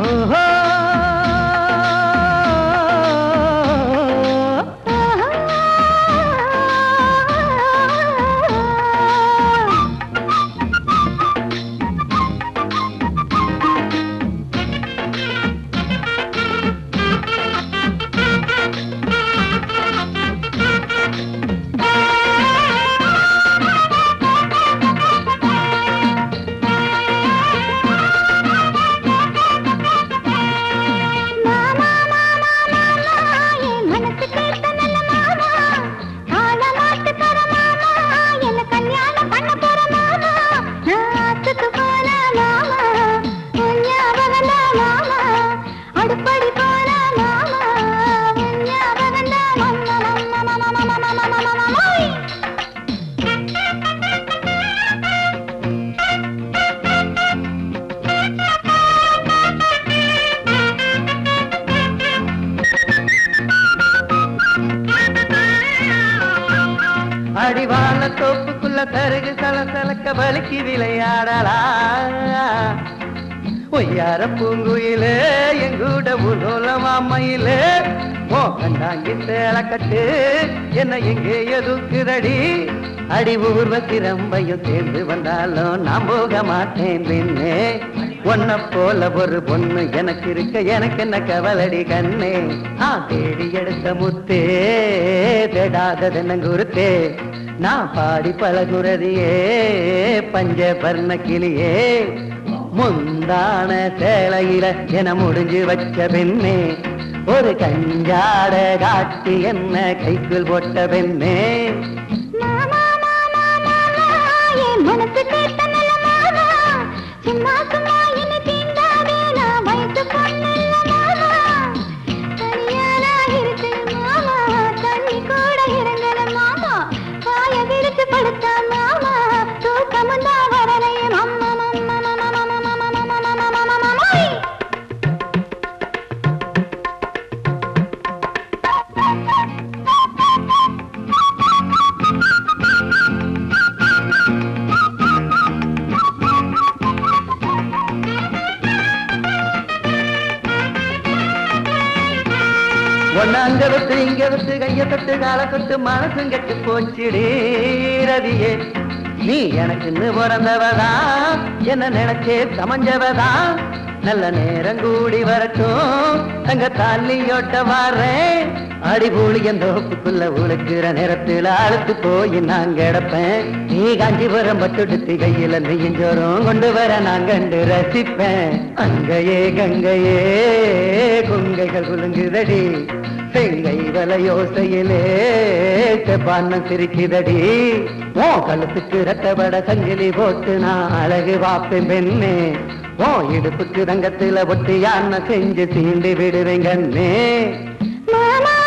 ஓஹோ அடிவான தோப்புக்குள்ள தருகு சலசலக்க வலிக்கு விளையாடலா ஒய்யார பூங்குயிலே எங்கூட உலோலமாமையிலே ஓ கண்டாங்கி சேலக்கட்டு என்ன எங்கே எதுக்குதடி அடி ஊர்வசி ரம்பையும் சேர்ந்து வந்தாலும் நான் போக மாட்டேன் பின்னே ஒன்ன போல ஒரு பொண்ணு எனக்கு இருக்க எனக்கு என்ன கவலடி கண்ணே தேடி எடுத்த முத்தே தேடாதது நங்குருத்தே நான் பாடி பழகுறதியே பஞ்சபர்ண கிளியே முந்தான சேலையில என முடிஞ்சு வச்ச பெண்ணே ஒரு கஞ்சாட காட்டி என்ன கைக்குள் போட்ட பெண்ணே மனசு கேட்ட சும்மா சும்மா என்ன தீண்டாதே நான் வயசு பொண்ணில்ல மாமா தனியானா இருக்கு மாமா தண்ணி கூட இறங்கல மாமா காய விரிச்சு படுத்தா மாமா தூக்கமும் தான் வரலையே மாமா அங்க விட்டு இங்க விட்டு கைய தொட்டு கால தொட்டு மனசும் கெட்டு போச்சிடி ரதியே நீ எனக்குன்னு பிறந்தவதா என்ன நினைச்சே சமஞ்சவதா நல்ல நேரம் கூடி வரட்டும் தங்க தாலியோட்ட வாரேன் அடிபூலி என் தோப்புக்குள்ள உழுக்கிற நேரத்தில் அழுத்து போய் நான் கிடப்பேன் நீ காஞ்சிபுரம் பட்டுடுத்தி கையில நெய்யஞ்சோறும் கொண்டு வர நான் கண்டு ரசிப்பேன் அங்கையே கங்கையே கொங்கைகள் குலுங்குதடி செங்கை வலையோசையிலே பான்னம் சிரிக்குதடி ஓ கழுத்துக்கு ரத்தபட சங்கிலி போட்டு நான் அழகு வாப்பேன் பெண்ணே ஓ இடுப்புக்கு ரங்கத்துல ஒட்டி யானை செஞ்சு சீண்டி விடுவேங்கண்ணே மாமா